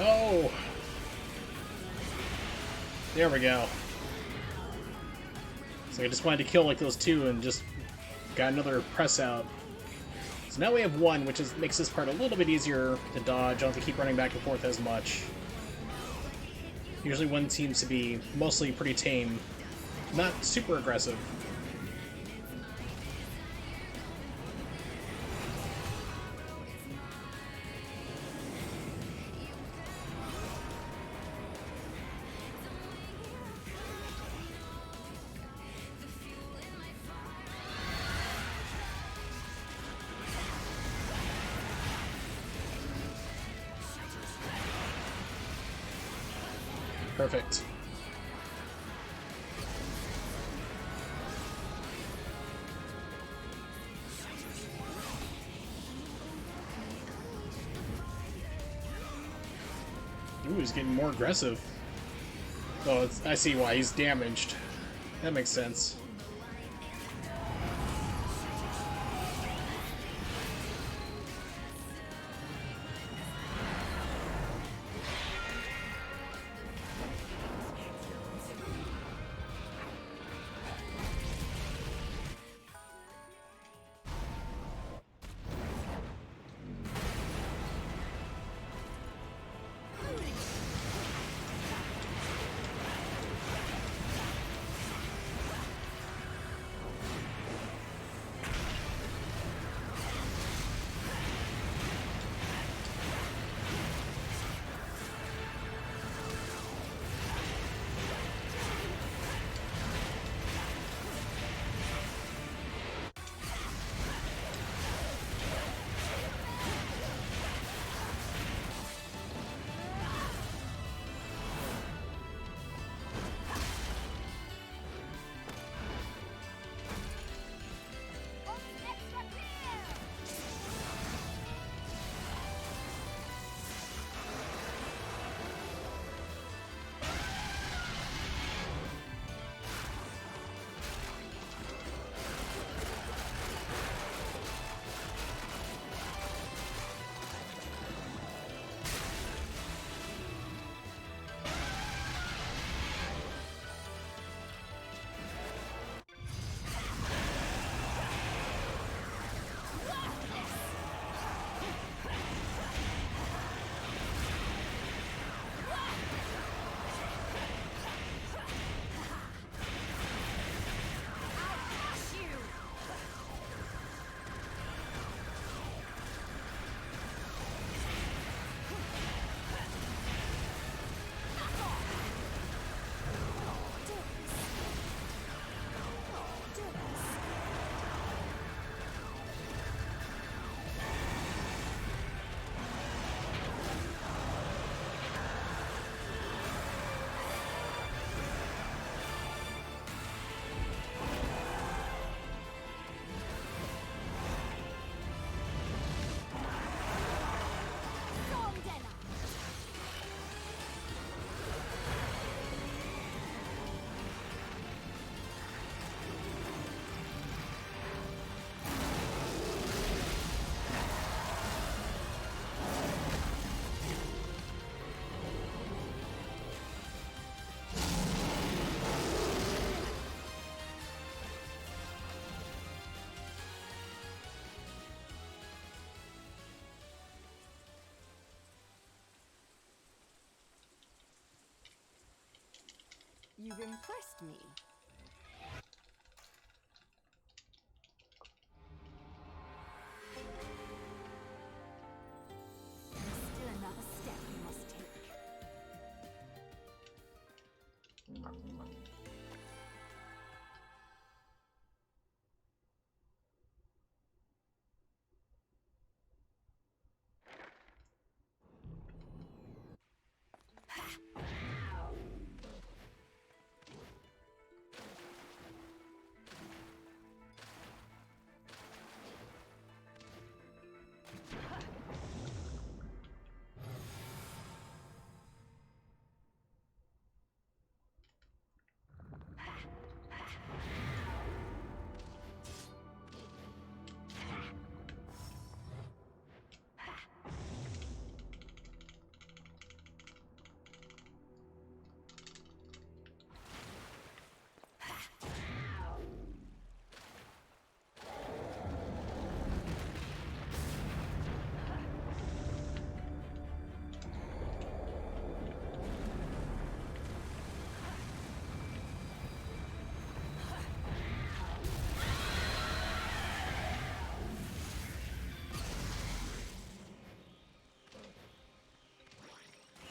No! There we go. So I just wanted to kill like those two and just got another press out. So now we have one, which makes this part a little bit easier to dodge. I don't have to keep running back and forth as much. Usually one seems to be mostly pretty tame. Not super aggressive. Perfect. Ooh, he's getting more aggressive. Oh, I see why. He's damaged. That makes sense. You've impressed me. There's still another step you must take.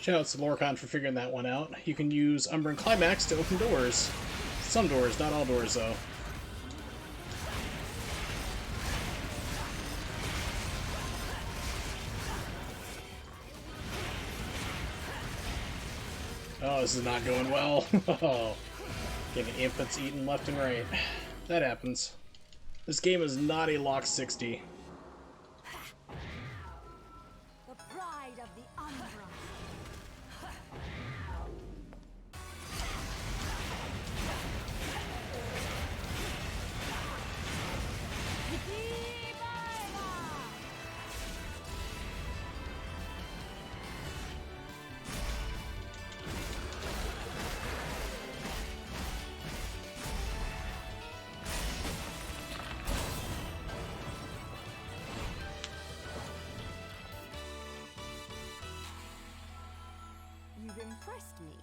Shout out to Lorcon for figuring that one out. You can use Umbran Climax to open doors. Some doors, not all doors, though. Oh, this is not going well. Getting inputs eaten left and right. That happens. This game is not a lock 60. The pride of the Umbra. You've impressed me.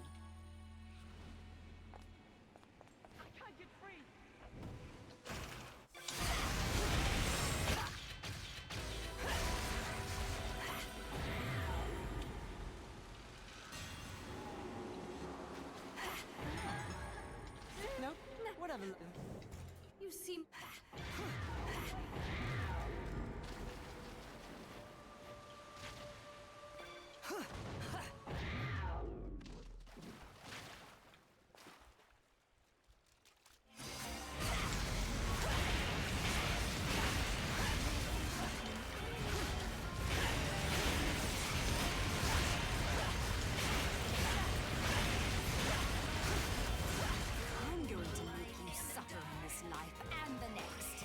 I can't get free. Nope, whatever. You seem... I'm going to make you suffer in this life and the next.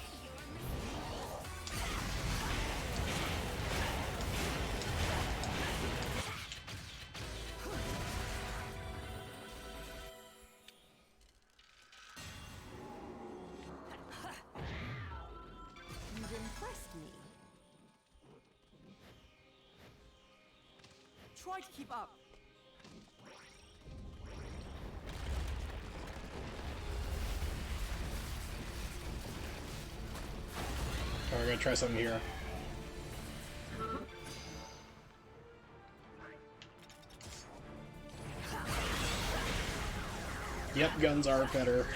You've impressed me. Try to keep up. Alright, we're gonna try something here. Yep, guns are better.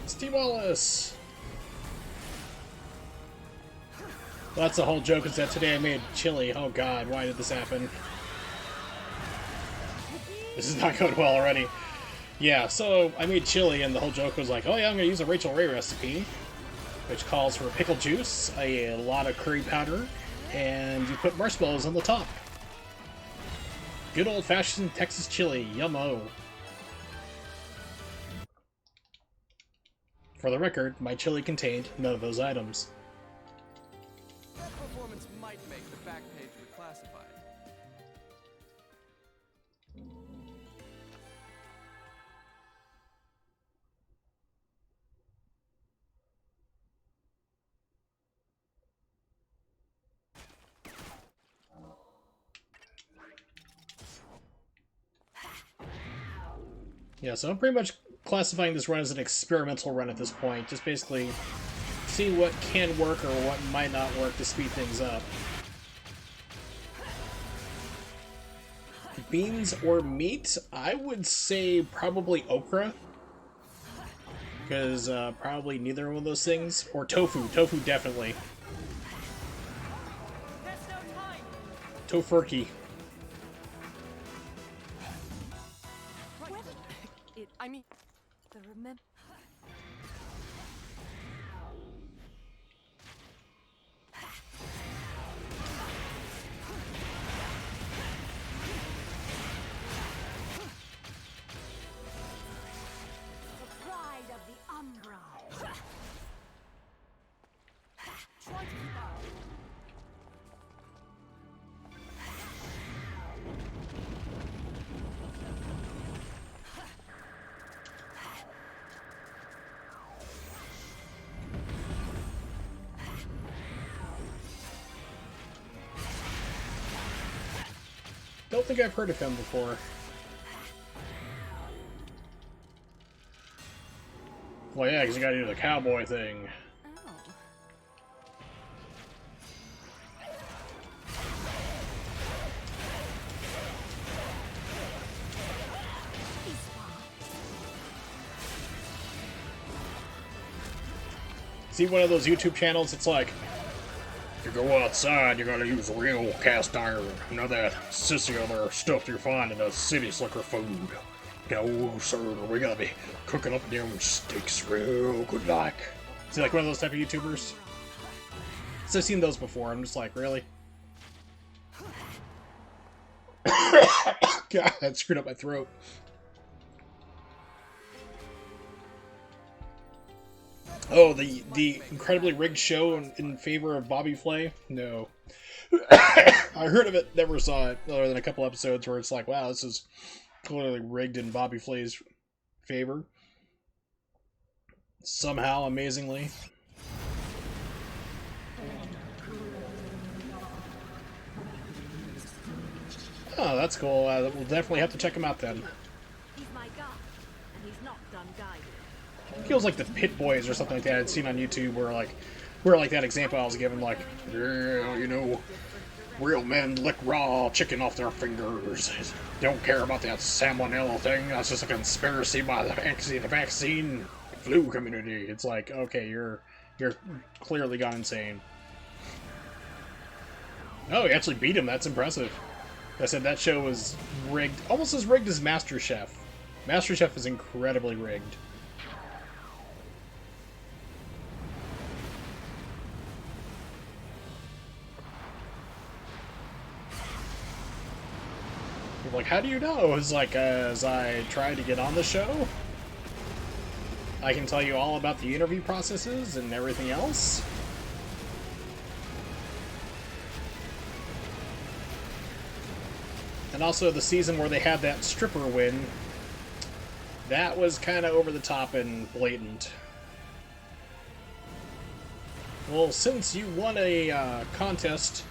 Steve Wallace! Well, that's the whole joke, is that today I made chili. Oh god, why did this happen? This is not going well already. Yeah, so I made chili, and the whole joke was like, oh yeah, I'm gonna use a Rachel Ray recipe, which calls for pickle juice, a lot of curry powder, and you put marshmallows on the top. Good old-fashioned Texas chili, yummo. For the record, my chili contained none of those items. That performance might make the back page reclassified. Yeah, so I'm pretty much classifying this run as an experimental run at this point. Just basically see what can work or what might not work to speed things up. Beans or meat? I would say probably okra. Because probably neither one of those things. Or tofu. Tofu, definitely. There's no time. Tofurkey. Right. I mean, The remember... The pride of the Umbra. try to keep up. Don't think I've heard of him before. Well, yeah, because you gotta do the cowboy thing. Oh. See one of those YouTube channels, it's like, you go outside, you gotta use real cast iron. None of that sissy other stuff you find in the city slicker food. No, sir, we gotta be cooking up them steaks real good like. See, like one of those type of YouTubers? So I've seen those before, I'm just like, really? God, that screwed up my throat. Oh, the incredibly rigged show in favor of Bobby Flay? No. I heard of it, never saw it, other than a couple episodes where it's like, wow, this is clearly rigged in Bobby Flay's favor. Somehow, amazingly. Oh, that's cool. We'll definitely have to check him out then. He's my guy, and he's not done guiding. Feels like the Pit Boys or something like that I'd seen on YouTube where like that example I was given, like, yeah, you know, real men lick raw chicken off their fingers. Don't care about that salmonella thing. That's just a conspiracy by the vaccine flu community. It's like, okay, you're clearly gone insane. Oh, he actually beat him. That's impressive. Like I said, that show was rigged, almost as rigged as MasterChef. MasterChef is incredibly rigged. Like, how do you know? It's like, as I tried to get on the show, I can tell you all about the interview processes and everything else. And also the season where they had that stripper win, that was kind of over the top and blatant. Well, since you won a contest,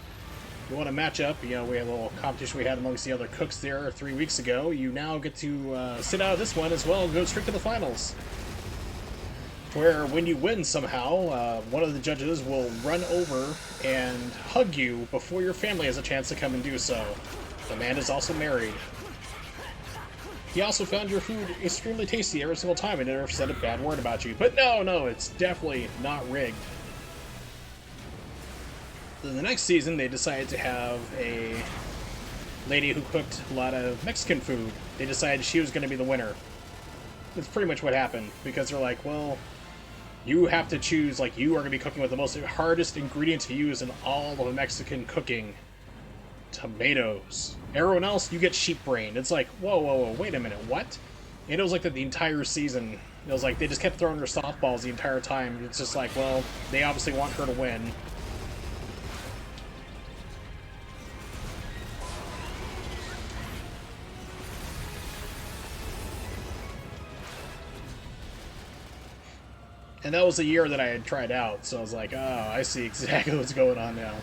you want to match up, you know, we had a little competition we had amongst the other cooks there 3 weeks ago, you now get to sit out of this one as well and go straight to the finals. Where when you win somehow, one of the judges will run over and hug you before your family has a chance to come and do so. The man is also married. He also found your food extremely tasty every single time and never said a bad word about you. But no, it's definitely not rigged. Then the next season, they decided to have a lady who cooked a lot of Mexican food. They decided she was going to be the winner. That's pretty much what happened, because they're like, well, you have to choose, like, you are going to be cooking with the most hardest ingredient to use in all of Mexican cooking. Tomatoes. Everyone else, you get sheep brain. It's like, whoa, wait a minute, what? And it was like that the entire season. It was like, they just kept throwing her softballs the entire time. It's just like, well, they obviously want her to win. And that was the year that I had tried out, so I was like, oh, I see exactly what's going on now.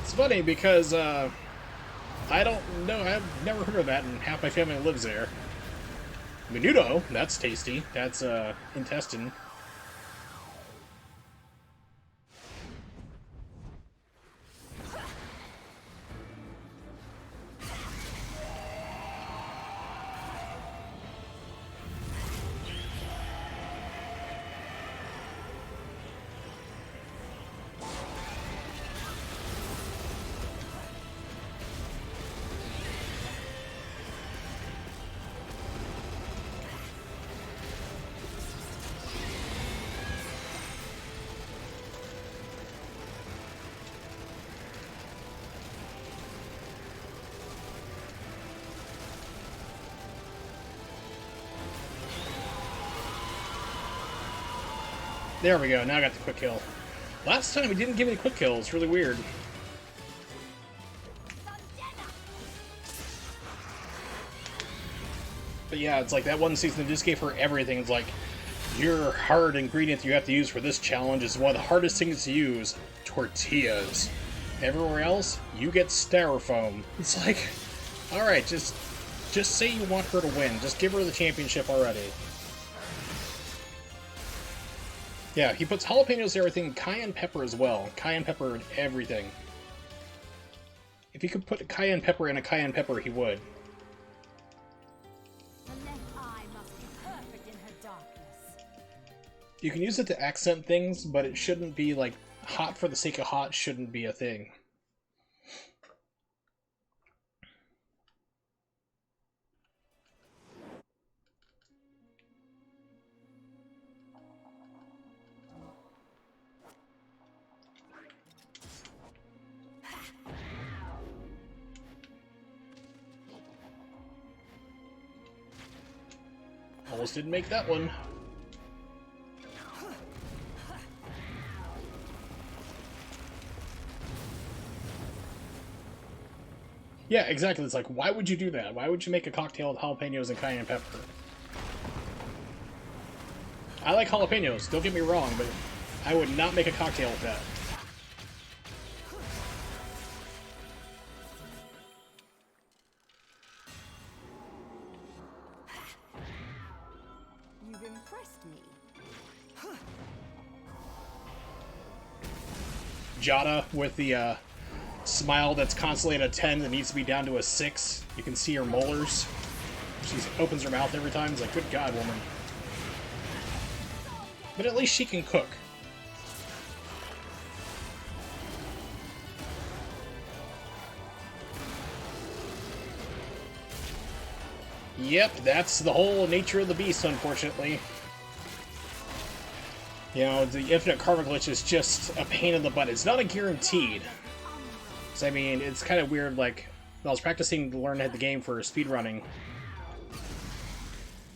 It's funny because, I don't know, I've never heard of that, and half my family lives there. Menudo, that's tasty. That's, intestine. There we go, now I got the quick kill. Last time he didn't give me the quick kill, it's really weird. But yeah, it's like that one season that just gave her everything. It's like, your hard ingredient you have to use for this challenge is one of the hardest things to use. Tortillas. Everywhere else, you get styrofoam. It's like, alright, just say you want her to win. Just give her the championship already. Yeah, he puts jalapenos in everything, cayenne pepper as well. Cayenne pepper in everything. If he could put cayenne pepper in a cayenne pepper, he would. The left eye must be perfect in her darkness. You can use it to accent things, but it shouldn't be like hot for the sake of hot shouldn't be a thing. Almost didn't make that one. Yeah, exactly. It's like, why would you do that? Why would you make a cocktail with jalapenos and cayenne pepper? I like jalapenos, don't get me wrong, but I would not make a cocktail with that. You've impressed me. Jada with the smile that's constantly at a 10 that needs to be down to a 6. You can see her molars. She opens her mouth every time. It's like, good God, woman. But at least she can cook. Yep, that's the whole nature of the beast, unfortunately. You know, the infinite karma glitch is just a pain in the butt. It's not a guaranteed. So, I mean, it's kind of weird, like, when I was practicing to learn the game for speedrunning,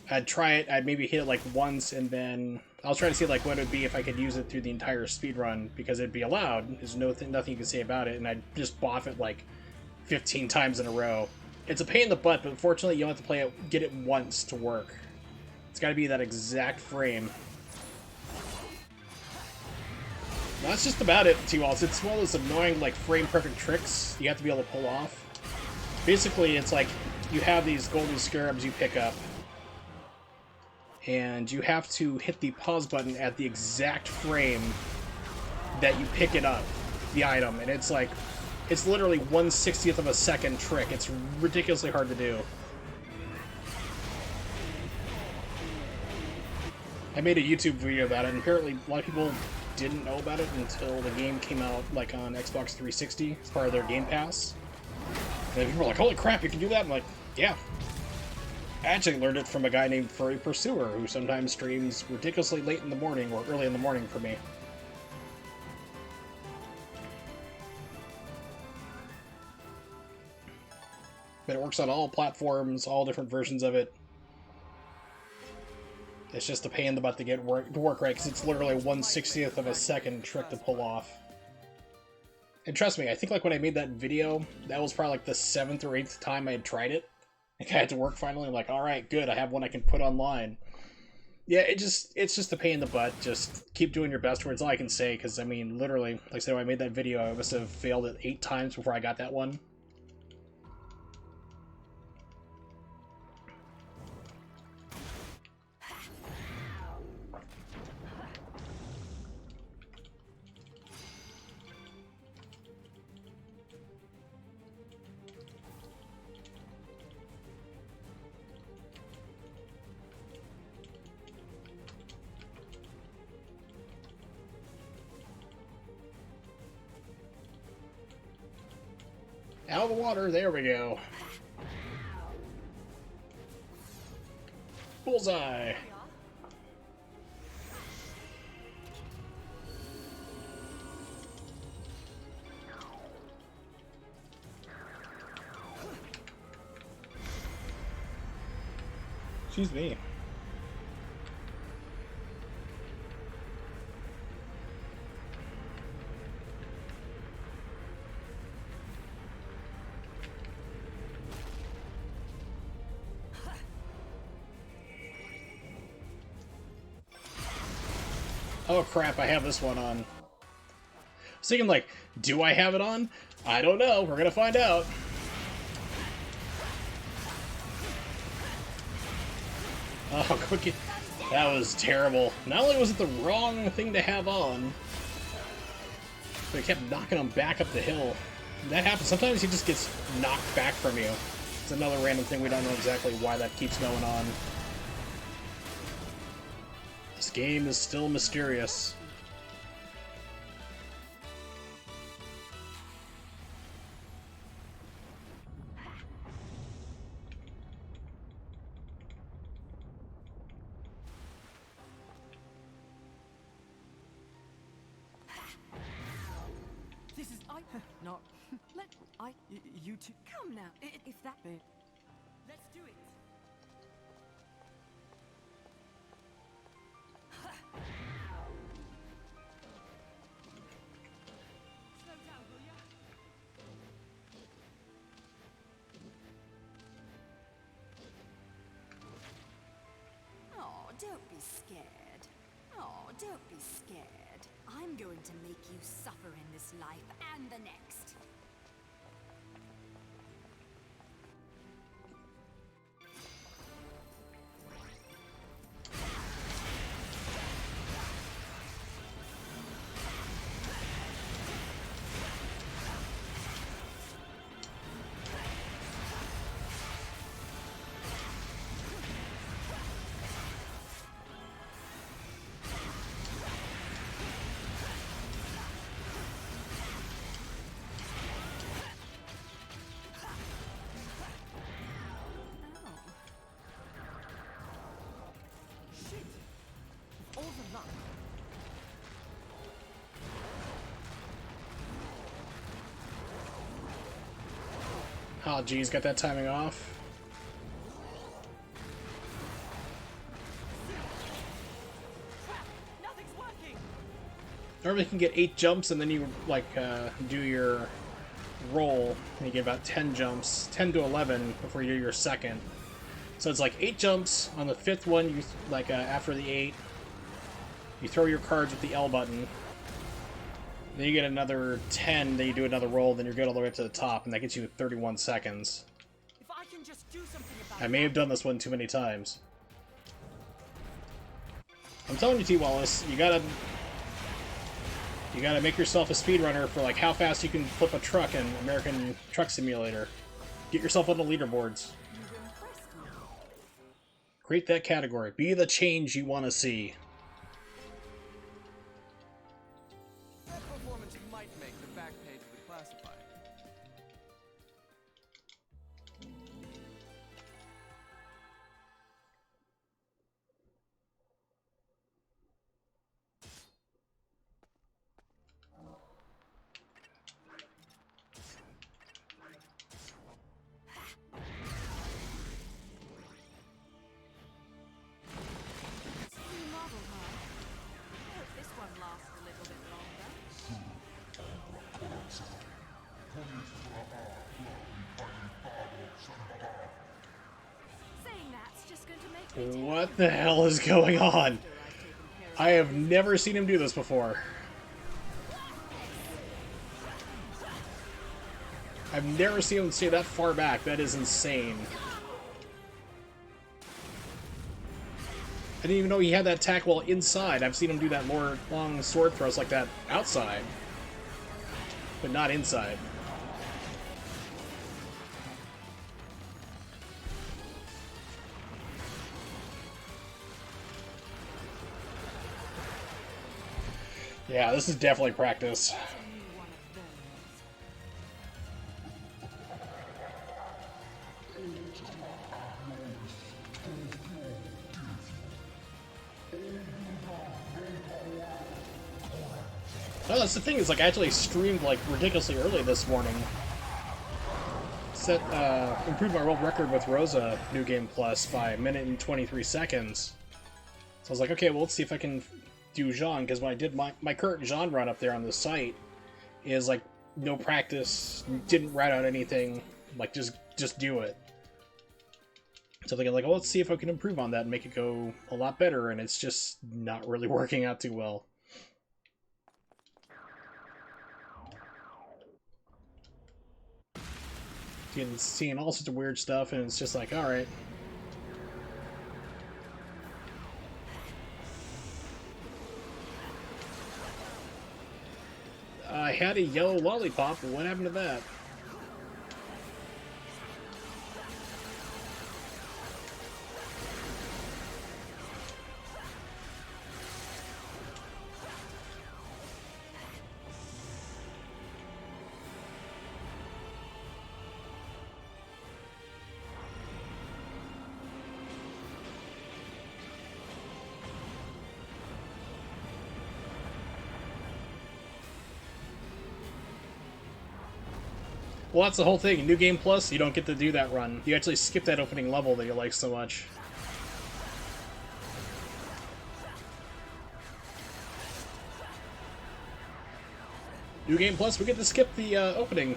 I'd try it, I'd maybe hit it like once, and then I was trying to see like what it would be if I could use it through the entire speedrun, because it'd be allowed. There's nothing you can say about it, and I'd just boff it like 15 times in a row. It's a pain in the butt, but fortunately you don't have to play it, get it once to work. It's got to be that exact frame. That's just about it, T-Walls. It's one of those annoying, like, frame-perfect tricks you have to be able to pull off. Basically, it's like, you have these golden scarabs you pick up, and you have to hit the pause button at the exact frame that you pick it up, the item, and it's like, it's literally 1/60th of a second trick. It's ridiculously hard to do. I made a YouTube video about it, and apparently a lot of people didn't know about it until the game came out, like, on Xbox 360 as part of their Game Pass. And people were like, holy crap, you can do that? I'm like, yeah. I actually learned it from a guy named Furry Pursuer, who sometimes streams ridiculously late in the morning or early in the morning for me. But it works on all platforms, all different versions of it. It's just a pain in the butt to get to work right, because it's literally 1/60th of a second trick to pull off. And trust me, I think like when I made that video, that was probably like the 7th or 8th time I had tried it. Like, I had to work finally. I'm like, alright, good, I have one I can put online. Yeah, it's just a pain in the butt. Just keep doing your best, it's all I can say, because I mean, literally, like I said, when I made that video, I must have failed it 8 times before I got that one. Out of the water, there we go. Bullseye! Excuse me. Oh crap, I have this one on. I was thinking like, do I have it on? I don't know, we're gonna find out. Oh, quick. That was terrible. Not only was it the wrong thing to have on, but it kept knocking him back up the hill. And that happens. Sometimes he just gets knocked back from you. It's another random thing. We don't know exactly why that keeps going on. This game is still mysterious. This is not. You two. Come now. If that. Let's do it. Slow down, will ya? Oh, don't be scared. Oh, don't be scared. I'm going to make you suffer in this life and the next. All the luck. Oh, geez, got that timing off. Nothing's working. Normally you can get 8 jumps and then you, like, do your roll, and you get about 10 jumps, 10 to 11 before you do your second. So it's like 8 jumps. On the 5th one, you, like, after the 8, you throw your cards with the L button. Then you get another 10, then you do another roll, then you're good all the way up to the top, and that gets you 31 seconds. If I can just do something about I may have done this one too many times. I'm telling you, T. Wallace, you gotta make yourself a speedrunner for like how fast you can flip a truck in American Truck Simulator. Get yourself on the leaderboards. Create that category. Be the change you want to see. That performance might make the back page of the classified. New model, huh? I hope this one lasts a little bit longer. Saying that's just going to make me What the hell is going on? I have never seen him do this before. I've never seen him stay that far back. That is insane. I didn't even know he had that attack while inside. I've seen him do that more long sword throws like that outside, but not inside. Yeah, this is definitely practice. No, that's the thing, is like I actually streamed like ridiculously early this morning. Improved my world record with Rosa New Game Plus by a minute and 23 seconds. So I was like, okay, well, let's see if I can do Jeanne, because when I did my current Jeanne run up there on the site is like no practice, didn't write out anything, like just do it. So I'm thinking like, well, let's see if I can improve on that and make it go a lot better, and it's just not really working out too well. Seeing all sorts of weird stuff, and it's just like, alright. had a yellow lollipop, but what happened to that? Well, that's the whole thing. New Game Plus, you don't get to do that run. You actually skip that opening level that you like so much. New Game Plus, we get to skip the opening.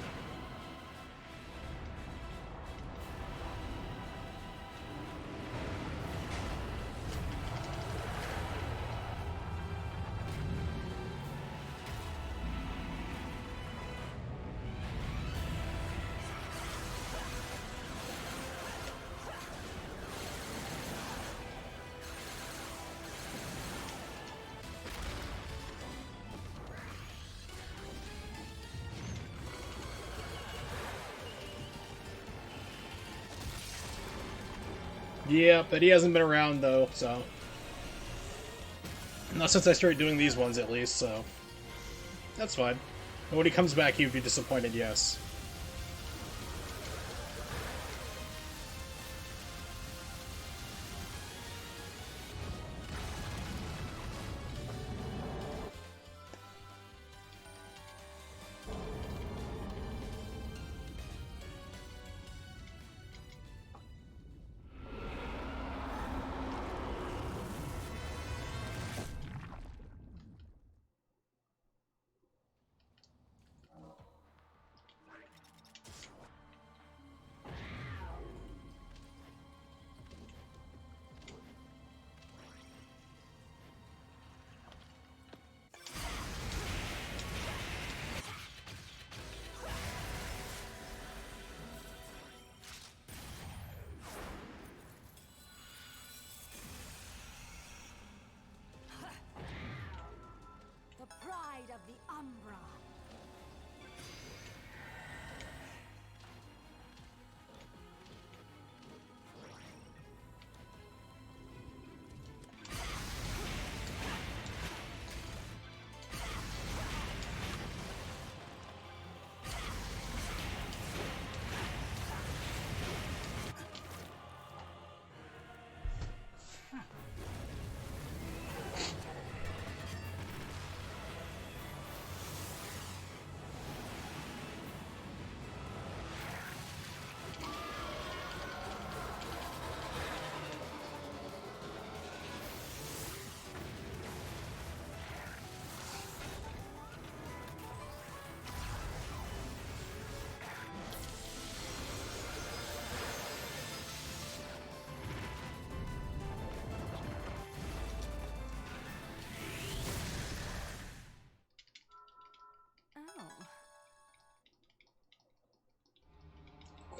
Yeah, but he hasn't been around, though, so... Not since I started doing these ones, at least, so... That's fine. But when he comes back, he would be disappointed, yes. The pride of the Umbra.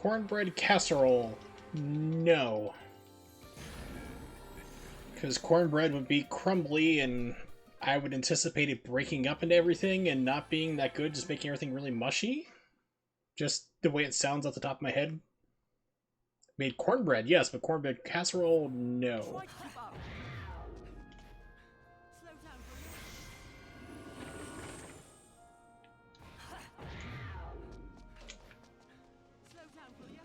Cornbread casserole. No. Because cornbread would be crumbly, and I would anticipate it breaking up into everything and not being that good, just making everything really mushy. Just the way it sounds off the top of my head. Made cornbread, yes, but cornbread casserole, no. Try to keep up. Slow down, will you? Slow down, will you?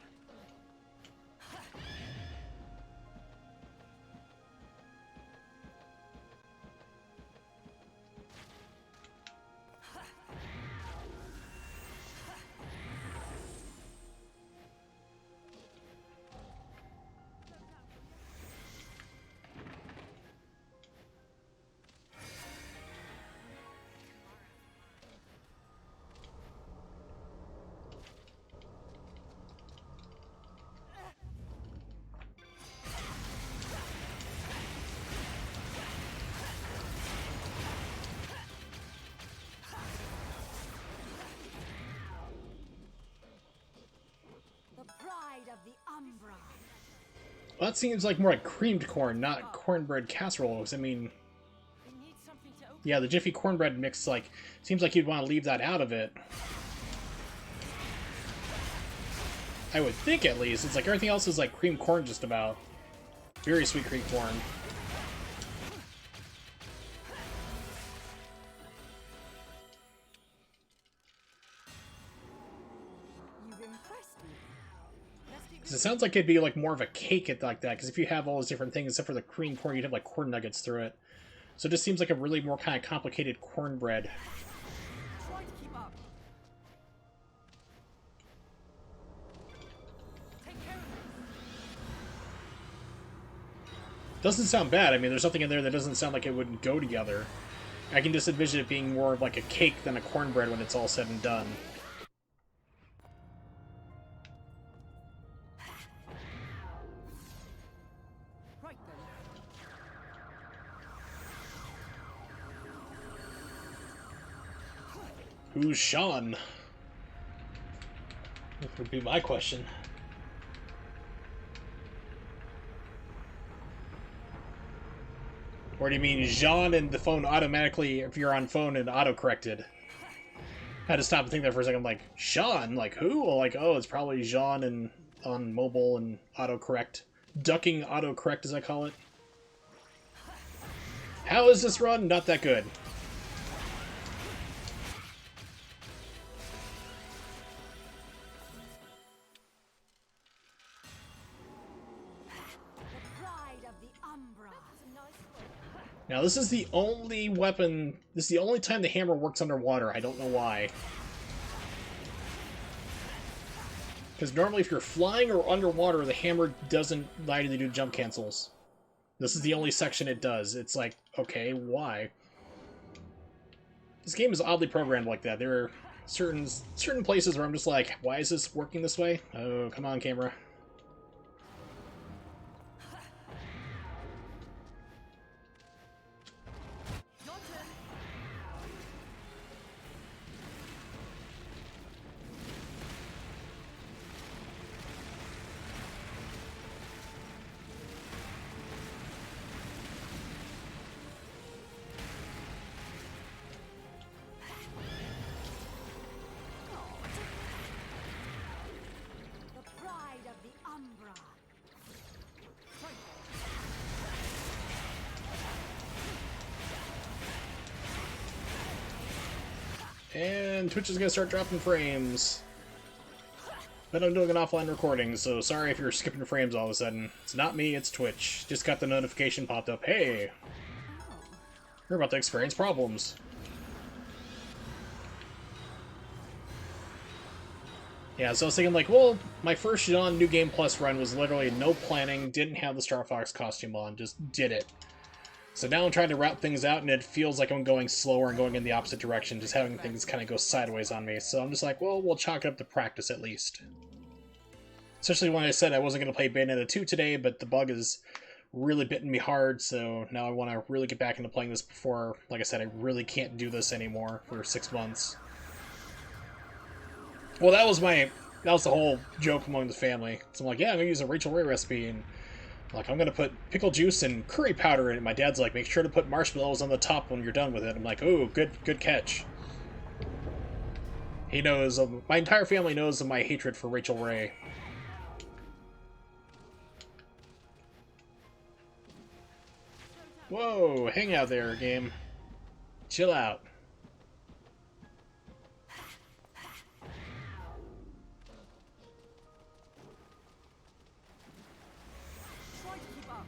The pride of the Umbra. Well, that seems like more like creamed corn, not cornbread casserole, 'cause I mean... We need something to open Yeah, the Jiffy cornbread mix, like, seems like you'd want to leave that out of it. I would think, at least. It's like everything else is like cream corn just about. Very sweet cream corn. You've impressed me. Let's keep 'Cause it sounds like it'd be like more of a cake like that, because if you have all those different things, except for the cream corn, you'd have like corn nuggets through it. So it just seems like a really more kind of complicated cornbread. try to keep up. Take care of this. Doesn't sound bad. I mean, there's nothing in there that doesn't sound like it wouldn't go together. I can just envision it being more of like a cake than a cornbread when it's all said and done. Right then. Who's Sean? That would be my question. Or do you mean Jean and the phone automatically, if you're on phone, and auto-corrected? I had to stop and think there for a second. I'm like, Sean? Like, who? Well, like, oh, it's probably Jean and on mobile and autocorrect. Ducking autocorrect, as I call it. How is this run? Not that good. The pride of the Umbra. Now, this is the only weapon... This is the only time the hammer works underwater. I don't know why. Because normally if you're flying or underwater, the hammer doesn't allow you to do jump cancels. This is the only section it does. It's like, okay, why? This game is oddly programmed like that. There are certain places where I'm just like, why is this working this way? Oh, come on, camera. The pride of the Umbra. And Twitch is going to start dropping frames. But I'm doing an offline recording, so sorry if you're skipping frames all of a sudden. It's not me, it's Twitch. Just got the notification popped up. Hey! You're about to experience problems. Yeah, so I was thinking like, well, my first Jeanne New Game Plus run was literally no planning, didn't have the Star Fox costume on, just did it. So now I'm trying to route things out, and it feels like I'm going slower and going in the opposite direction, just having things kind of go sideways on me. So I'm just like, well, we'll chalk it up to practice at least. Especially when I said I wasn't going to play Bayonetta 2 today, but the bug has really bitten me hard, so now I want to really get back into playing this before, like I said, I really can't do this anymore for 6 months. Well, that was the whole joke among the family. So I'm like, yeah, I'm going to use a Rachel Ray recipe, and like, I'm going to put pickle juice and curry powder in it. My dad's like, make sure to put marshmallows on the top when you're done with it. I'm like, oh, good catch. He knows, my entire family knows of my hatred for Rachel Ray. Whoa, hang out there, game. Chill out. Try to keep up.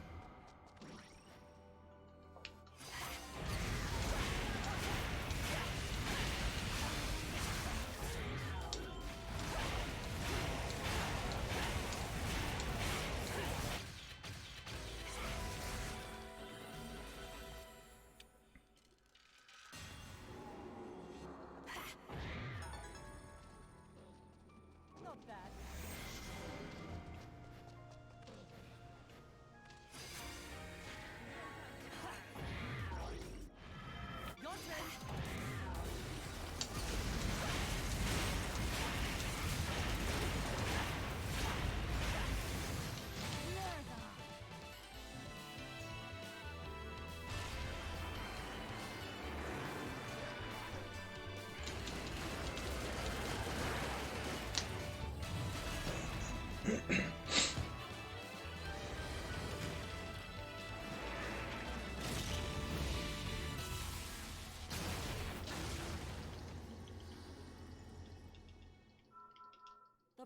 The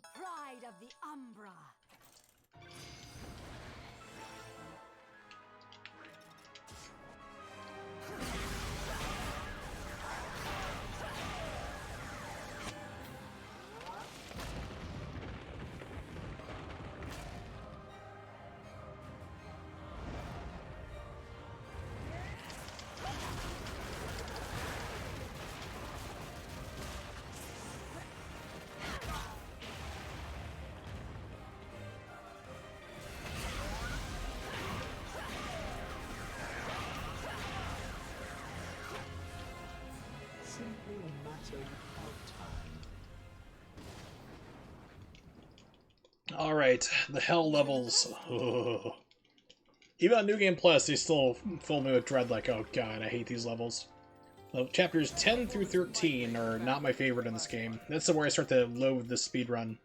pride of the Umbra. Simply a matter of time. Alright, the hell levels. Ugh. Even on New Game Plus, they still fill me with dread like, oh god, I hate these levels. Well, chapters 10 through 13 are not my favorite in this game. That's where I start to loathe the speedrun.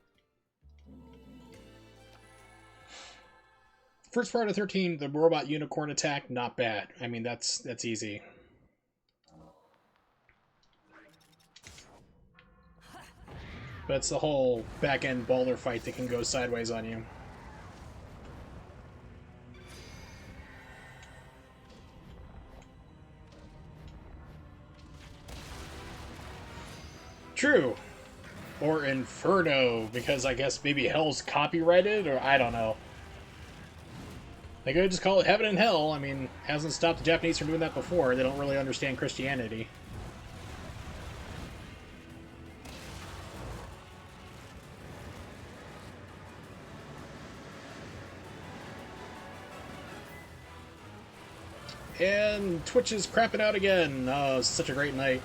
First part of 13, the robot unicorn attack, not bad. I mean, that's easy. But it's the whole back-end baller fight that can go sideways on you. True. Or Inferno, because I guess maybe Hell's copyrighted, or I don't know. They could just call it Heaven and Hell. I mean, hasn't stopped the Japanese from doing that before. They don't really understand Christianity. And Twitch is crapping out again. Oh, it's such a great night.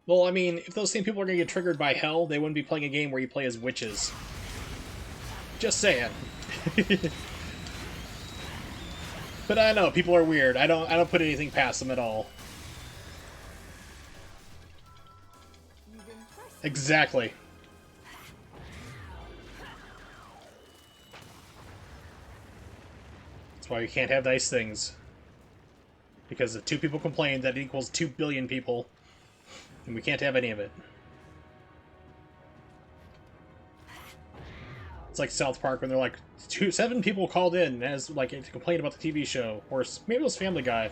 Well, I mean, if those same people are going to get triggered by hell, they wouldn't be playing a game where you play as witches. Just saying. But I know, people are weird. I don't put anything past them at all. Exactly. That's why you can't have nice things. Because if 2 people complain, that equals 2 billion people. And we can't have any of it. It's like South Park when they're like, 7 people called in as like to complain about the TV show, or maybe it was Family Guy.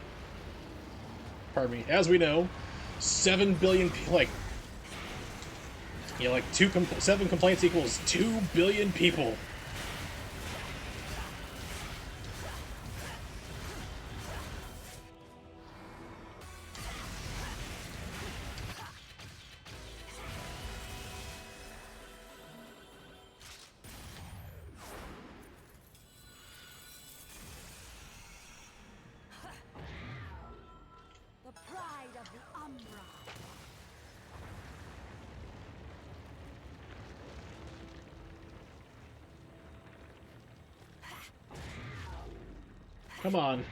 Pardon me. As we know, 7 billion people, like, you know, like 7 complaints equals 2 billion people. Come on.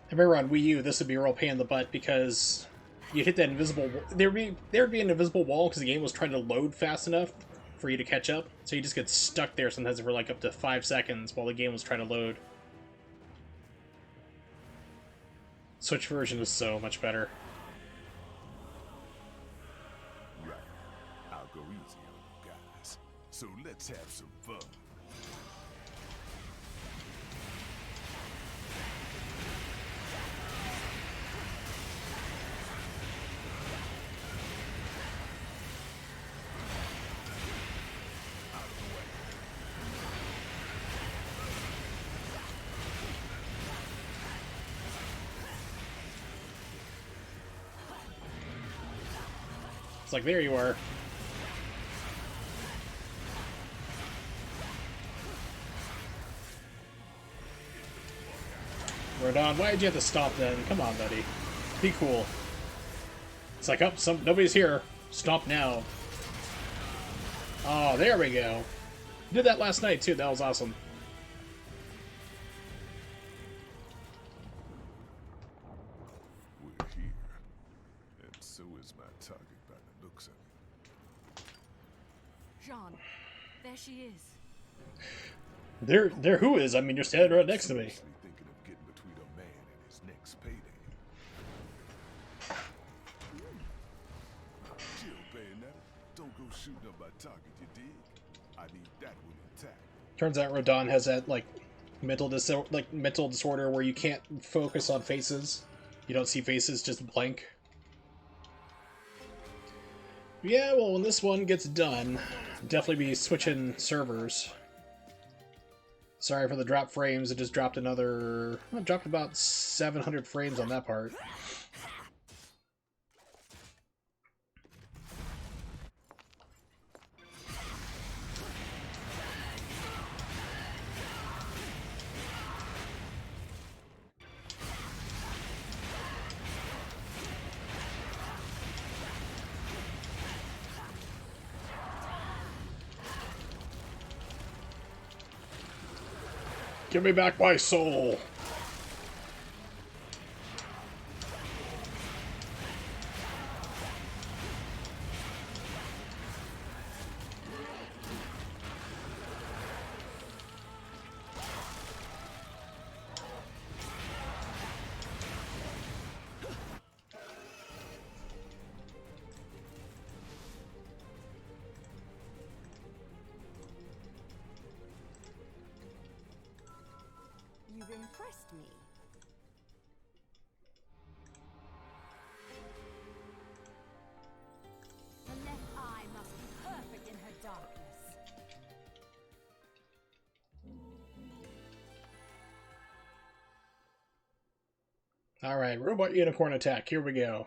I remember on Wii U, this would be a real pain in the butt because you hit that invisible. There'd be an invisible wall because the game was trying to load fast enough for you to catch up. So you just get stuck there sometimes for like up to 5 seconds while the game was trying to load. Switch version is so much better. Right. I'll go easy on you guys. So let's have some fun. It's like, there you are. Rodon, why did you have to stop then? Come on, buddy. Be cool. It's like, oh, nobody's here. Stop now. Oh, there we go. Did that last night, too. That was awesome. We're here. And so is my target by the looks of it. Jeanne, there she is. There who is? I mean, you're standing right next to me. Seriously thinking of getting between a man and his next payday. Chill, Bayonetta. Don't go shooting up my target, you dig? I need that one intact. Turns out Rodon has that, like, mental disorder where you can't focus on faces. You don't see faces, just blank. Yeah, well, when this one gets done, definitely be switching servers. Sorry for the drop frames, it just dropped another... Well, it dropped about 700 frames on that part. Give me back my soul! You've impressed me. The left eye must be perfect in her darkness. Alright, Robot Unicorn attack, here we go.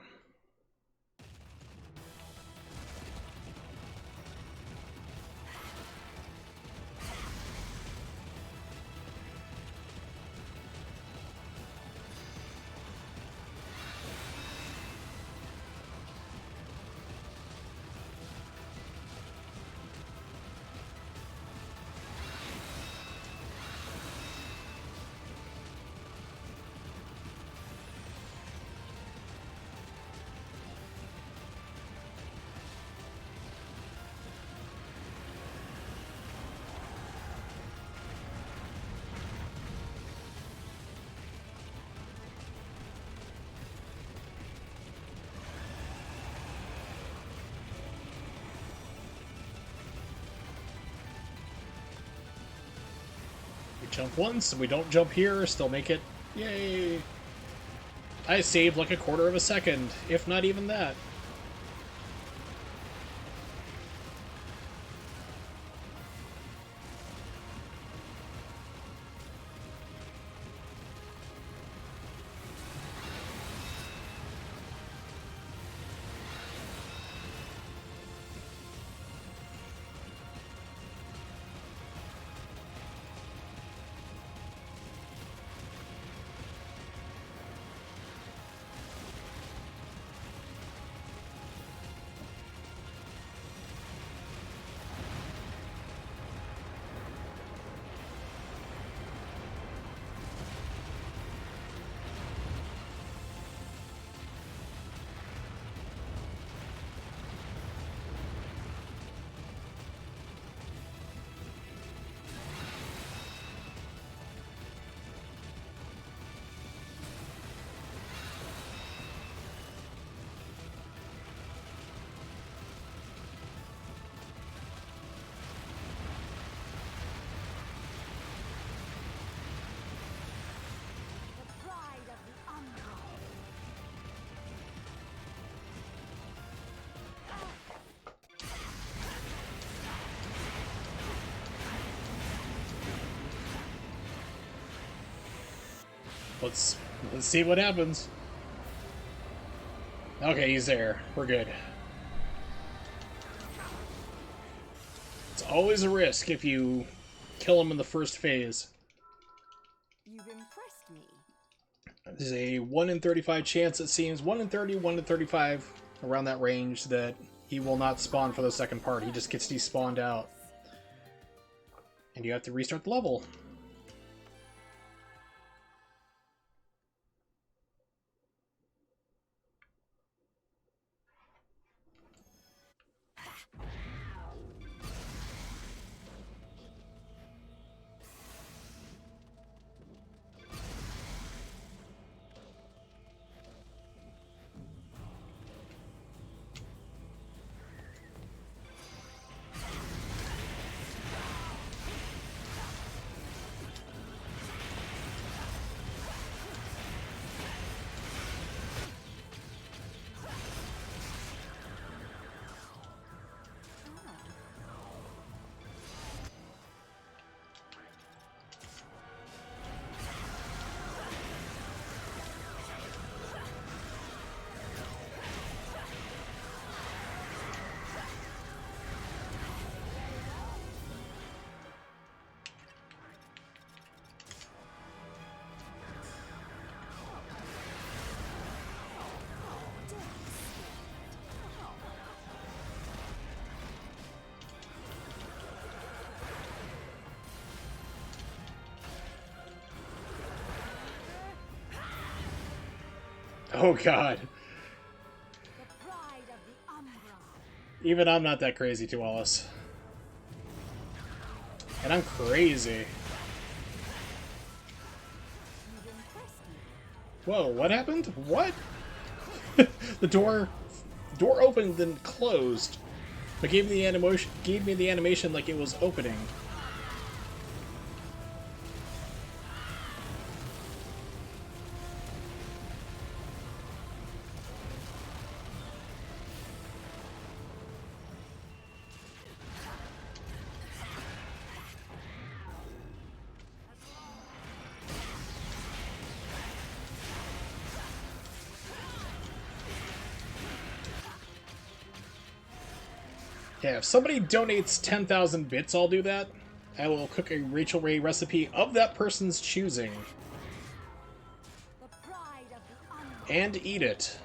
We jump once, and we don't jump here, still make it. Yay! I saved like a quarter of a second, if not even that. The pride of the Umbra. Let's see what happens. Okay, he's there. We're good. It's always a risk if you kill him in the first phase. You've impressed me. There's a 1 in 35 chance, it seems, 1 in 30, 1 in 35, around that range, that he will not spawn for the second part. He just gets despawned out. And you have to restart the level. Oh god. The pride of the Umbra. Even I'm not that crazy, to Wallace. And I'm crazy. You've impressed me. Whoa, what happened? What? the door opened then closed. But gave me the animation like it was opening. Yeah, if somebody donates 10,000 bits, I'll do that. I will cook a Rachel Ray recipe of that person's choosing. The pride of the Umbra. And eat it.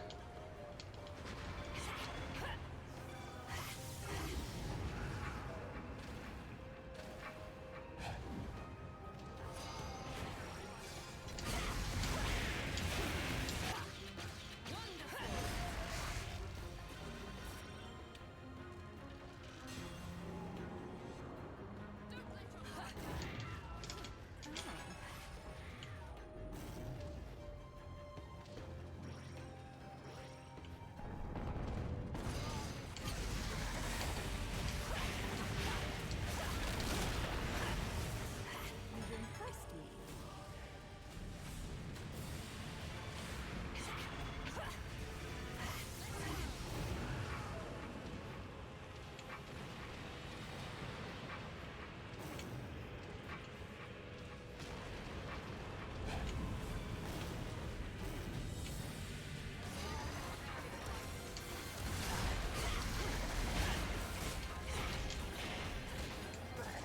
You've impressed me.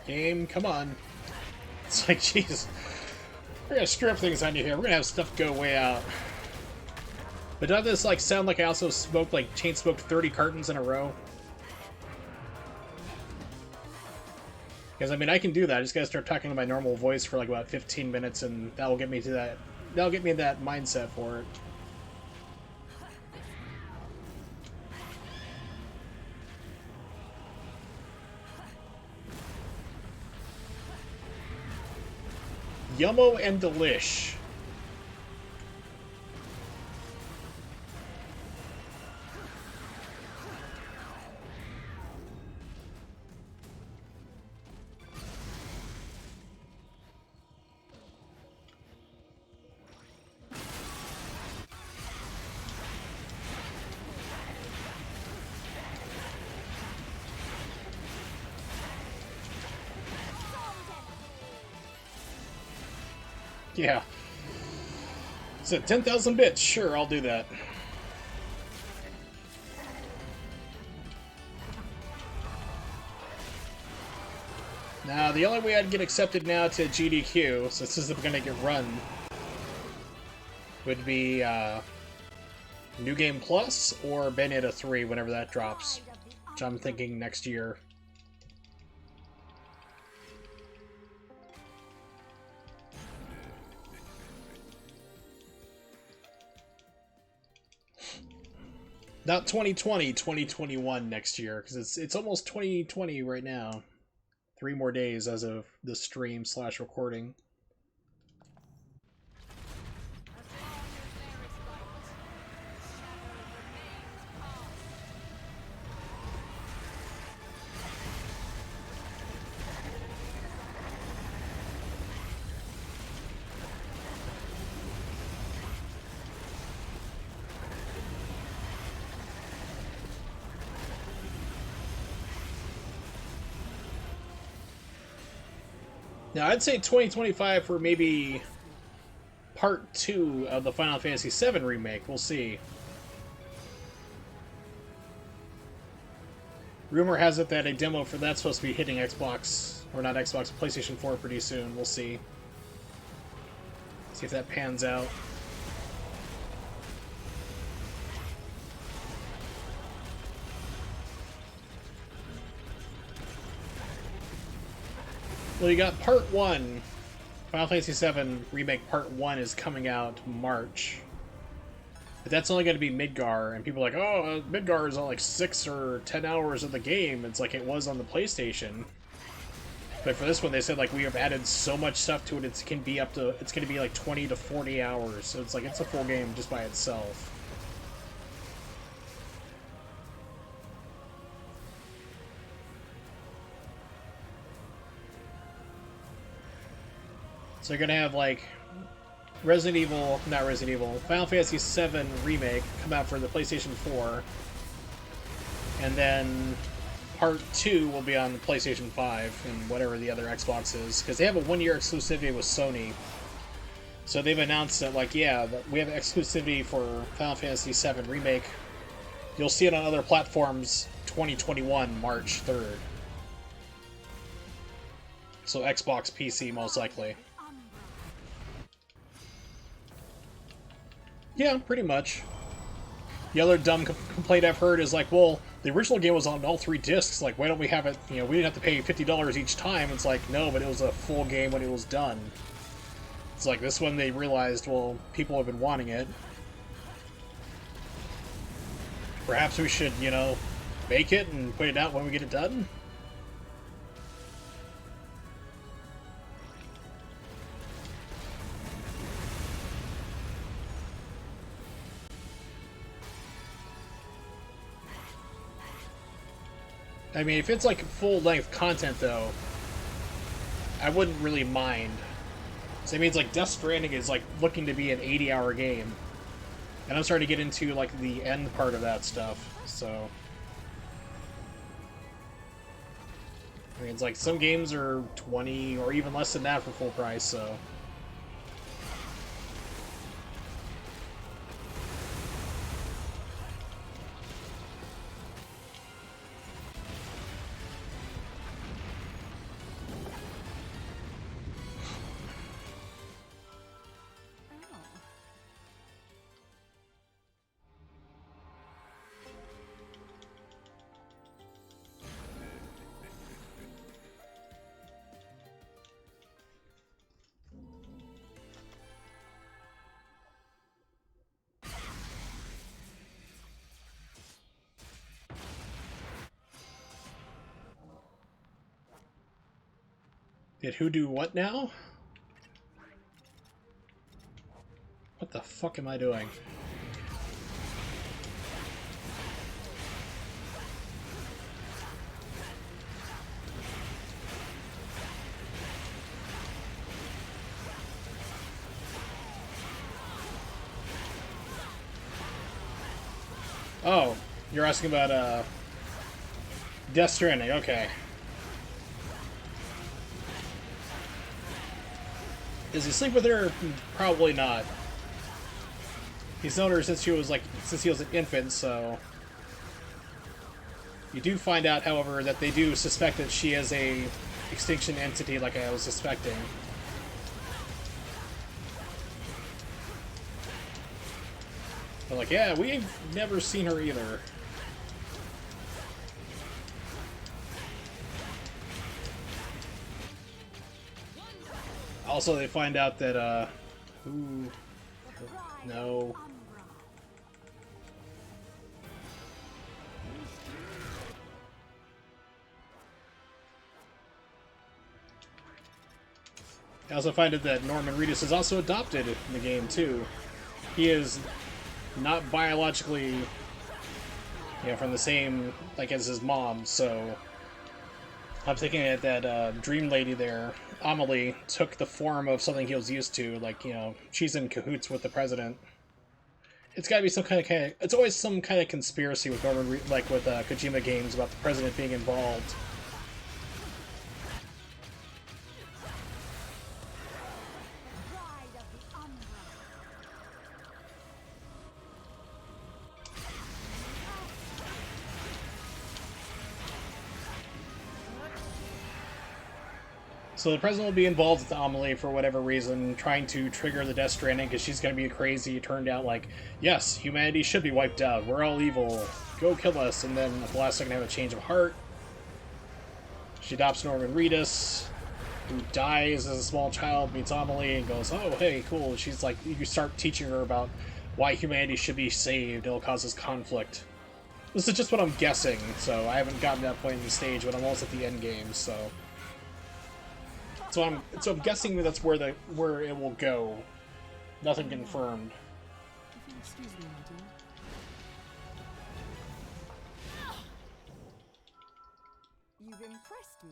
Game, come on. It's like, jeez. We're gonna screw up things on you here. We're gonna have stuff go way out. But doesn't this, like, sound like I also smoked, like, chain smoked 30 cartons in a row? Because, I mean, I can do that. I just gotta start talking in my normal voice for, like, about 15 minutes, and that'll get me to that... That'll get me in that mindset for it. Yummo and delish. Yeah. So 10,000 bits, sure, I'll do that. Now, the only way I'd get accepted now to GDQ, so this is gonna get run, would be New Game Plus or Bayonetta 3 whenever that drops, which I'm thinking next year. Not 2020, 2021 next year, because it's almost 2020 right now. 3 more days as of the stream / recording. Now, I'd say 2025 for maybe Part 2 of the Final Fantasy VII Remake. We'll see. Rumor has it that a demo for that's supposed to be hitting Xbox, or not Xbox, PlayStation 4 pretty soon. We'll see. See if that pans out. Well, you got Part 1. Final Fantasy VII Remake Part 1 is coming out March. But that's only going to be Midgar, and people are like, oh, Midgar is on like 6 or 10 hours of the game. It's like it was on the PlayStation. But for this one, they said like we have added so much stuff to it, it's going to be like 20 to 40 hours. So it's like it's a full game just by itself. So you're gonna have like Final Fantasy VII Remake come out for the PlayStation 4, and then Part 2 will be on the PlayStation 5 and whatever the other Xbox is, because they have a 1-year exclusivity with Sony. So they've announced that, like, yeah, that we have exclusivity for Final Fantasy VII Remake. You'll see it on other platforms 2021, March 3rd. So Xbox, PC, most likely. Yeah, pretty much. The other dumb complaint I've heard is like, well, the original game was on all 3 discs, like, why don't we have it, you know, we didn't have to pay $50 each time. It's like, no, but it was a full game when it was done. It's like, this one they realized, well, people have been wanting it. Perhaps we should, you know, make it and put it out when we get it done? I mean, if it's like full-length content, though, I wouldn't really mind. So it means like Death Stranding is like looking to be an 80-hour game, and I'm starting to get into like the end part of that stuff. So I mean, it's like some games are 20 or even less than that for full price. So. Did who do what now? What the fuck am I doing? Oh, you're asking about Death Stranding, okay. Does he sleep with her? Probably not. He's known her since he was an infant, so. You do find out, however, that they do suspect that she has a extinction entity like I was suspecting. They're like, yeah, we've never seen her either. Also, they find out that, ooh, no. I also find out that Norman Reedus is also adopted in the game, too. He is not biologically, you know, from the same, like, as his mom, so I'm thinking that dream lady there, Amelie, took the form of something he was used to, like, you know, she's in cahoots with the president. It's gotta be some kind of, it's always some kind of conspiracy with like with Kojima games about the president being involved. So the president will be involved with Amelie for whatever reason, trying to trigger the Death Stranding because she's going to be crazy. It turned out like, yes, humanity should be wiped out. We're all evil. Go kill us. And then at the last second have a change of heart. She adopts Norman Reedus, who dies as a small child, meets Amelie, and goes, oh, hey, cool. She's like, you start teaching her about why humanity should be saved. It'll cause us conflict. This is just what I'm guessing, so I haven't gotten to that point in the stage, but I'm almost at the end game, so... So I'm guessing that's where it will go. Nothing confirmed. Excuse me, my dear. You've impressed me.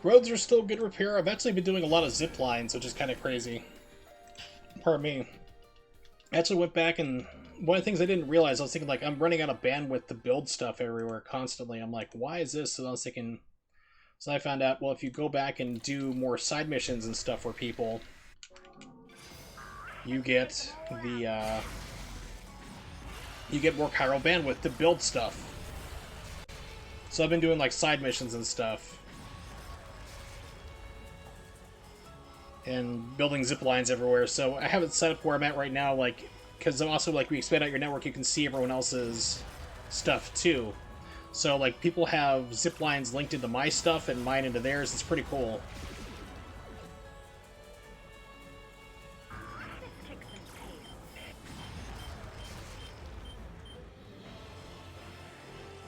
Roads are still good repair. I've actually been doing a lot of zip lines, which is kind of crazy. Pardon me. I actually went back and one of the things I didn't realize, I was thinking like, I'm running out of bandwidth to build stuff everywhere constantly. I'm like, why is this? So I was thinking, so I found out, well, if you go back and do more side missions and stuff for people, you get the, you get more chiral bandwidth to build stuff. So I've been doing like side missions and stuff. And building zip lines everywhere, so I have it set up where I'm at right now, like, because also, like, we expand out your network, you can see everyone else's stuff, too. So, like, people have zip lines linked into my stuff and mine into theirs. It's pretty cool.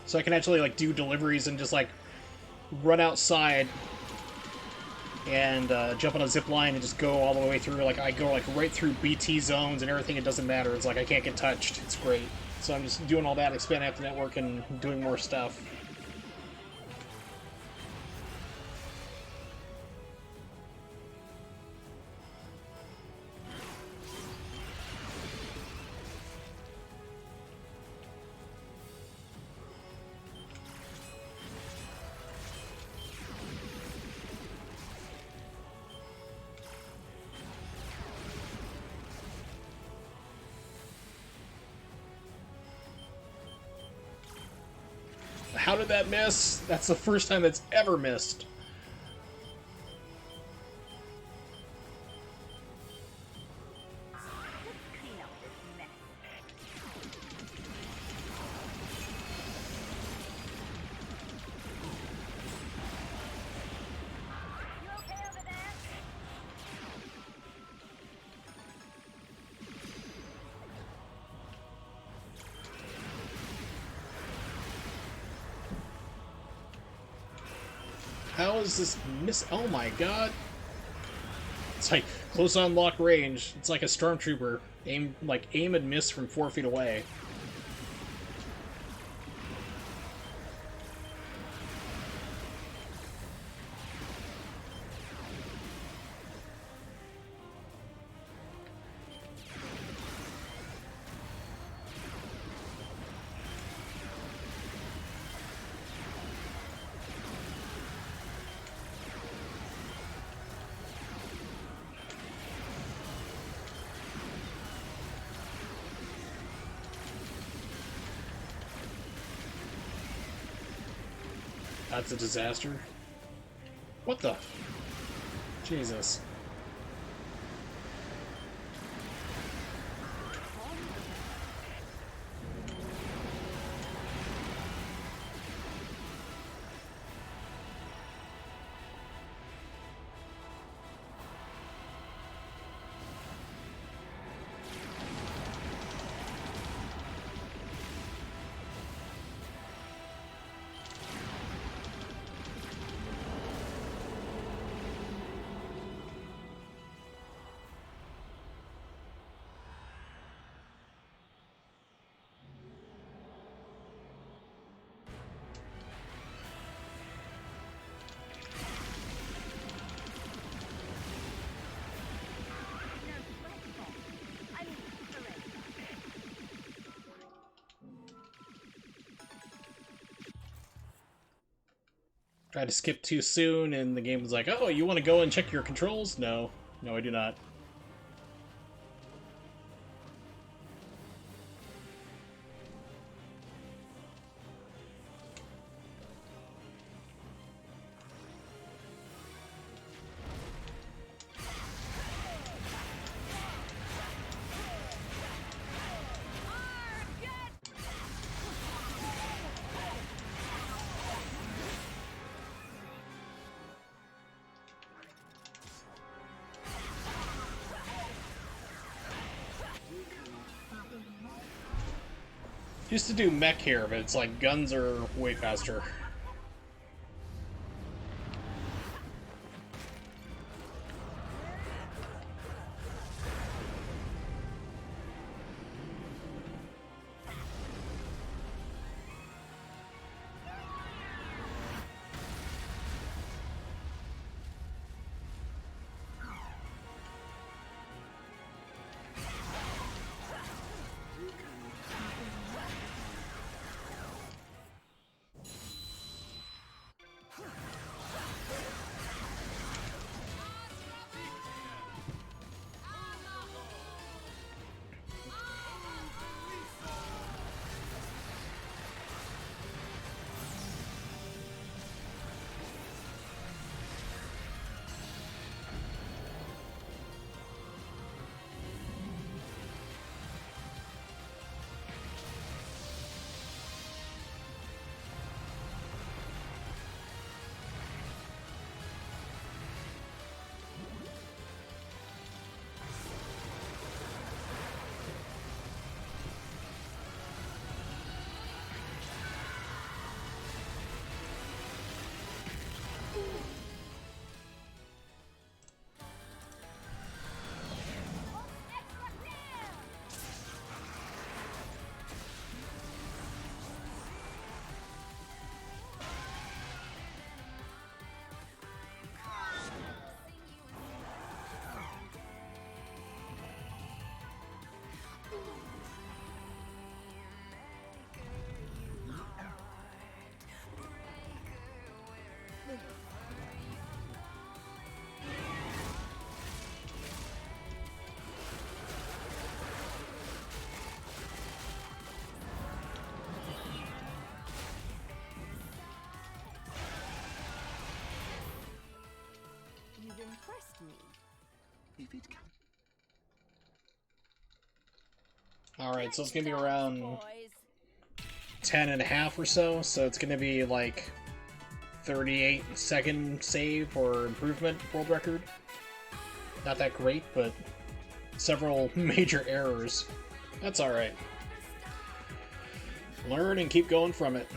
So I can actually, like, do deliveries and just, like, run outside and jump on a zip line and just go all the way through. Like, I go like right through BT zones and everything. It doesn't matter. It's like I can't get touched. It's great. So I'm just doing all that, expanding out the network and doing more stuff. How did that miss? That's the first time it's ever missed. How is this miss? Oh my god. It's like close on lock range. It's like a stormtrooper Aim and miss from 4 feet away. That's a disaster. What the? Jesus. Tried to skip too soon, and the game was like, oh, you want to go and check your controls? No. No, I do not. Used to do mech here, but it's like guns are way faster. You've impressed me. If it can. Alright, so it's gonna be around Boys. 10 and a half or so it's gonna be like 38-second save or improvement world record. Not that great, but several major errors. That's alright. Learn and keep going from it.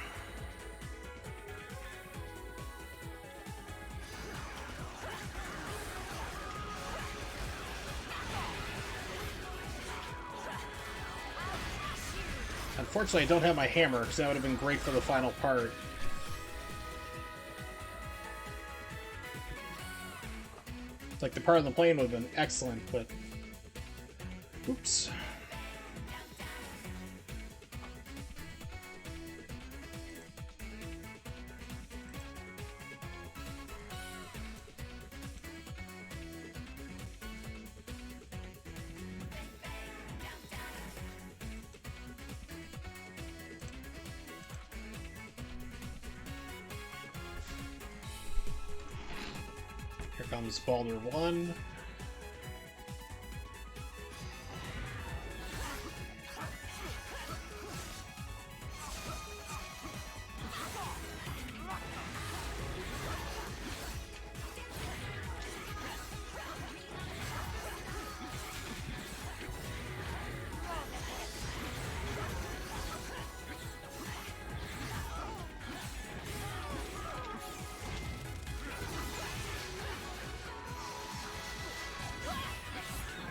Unfortunately, I don't have my hammer, because that would have been great for the final part. It's like the part of the plane would have been excellent, but... Oops. Here comes Baldur 1.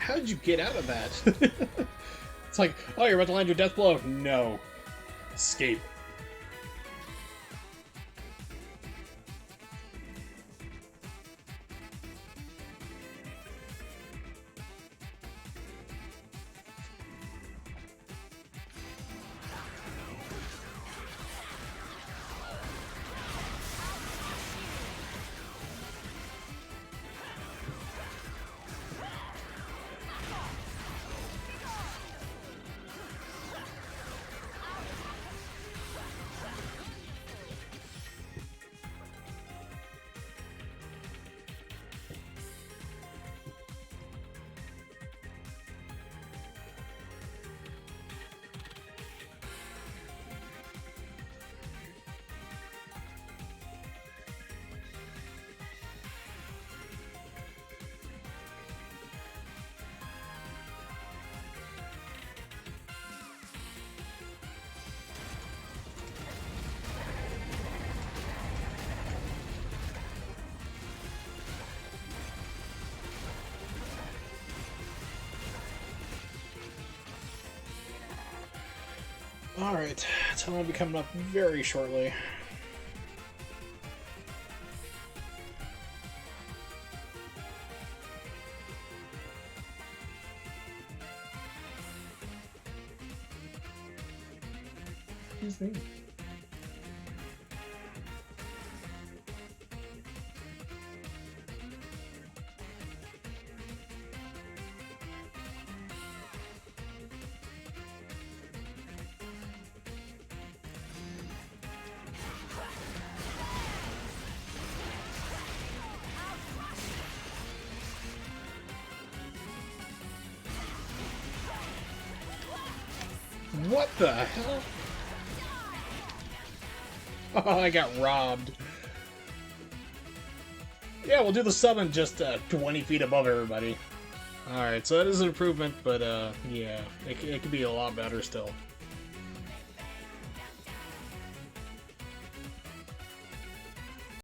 How did you get out of that? It's like, oh, you're about to land your death blow? No. Escape. Alright, so I'll be coming up very shortly. His name. What the hell? Oh, I got robbed. Yeah, we'll do the summon just 20 feet above everybody. Alright, so that is an improvement, but yeah, it could be a lot better still.